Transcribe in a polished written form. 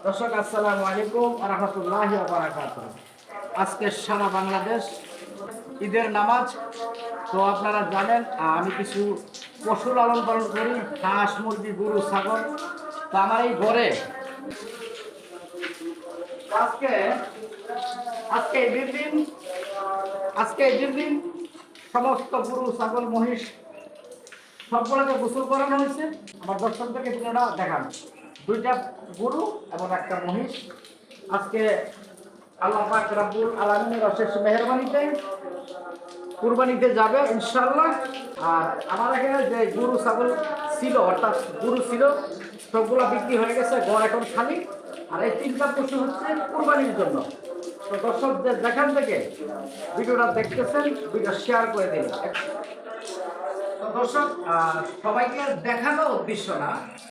দর্শক আসসালামু আলাইকুম ওয়া রাহমাতুল্লাহি ওয়া বারাকাতুহু। আজকে সারা বাংলাদেশ ঈদের নামাজ। তো আপনারা জানেন আমি কিছু পশু লালন পালন করি, হাঁস মুরগি গরু ছাগল। তো আমার এই ঘরে আজকে আজকে ঈদের দিন আজকে ঈদের দিন সমস্ত গরু ছাগল মহিষ সবগুলোকে গোসল করানো হয়েছে। আমার দর্শকদেরকে ভিডিওটা দেখান। দুইটা গরু এবং একটা মহিষ আজকে আল্লাহ পাক রব্বুল আলামিনের অশেষ মেহেরবানিতে কুরবানিতে যাবে ইনশাআল্লাহ। আর আমার এখানে যে গরু ছাগল ছিল, অর্থাৎ গরু ছিল, সবগুলো বিক্রি হয়ে গেছে, ঘর এখন খালি। আর এই তিনটা পশু হচ্ছে কুরবানির জন্য। তো দর্শক যেখান থেকে ভিডিওটা দেখতেছেন ভিডিও শেয়ার করে দিন। তো দর্শক সবাইকে দেখানো উদ্দেশ্য না,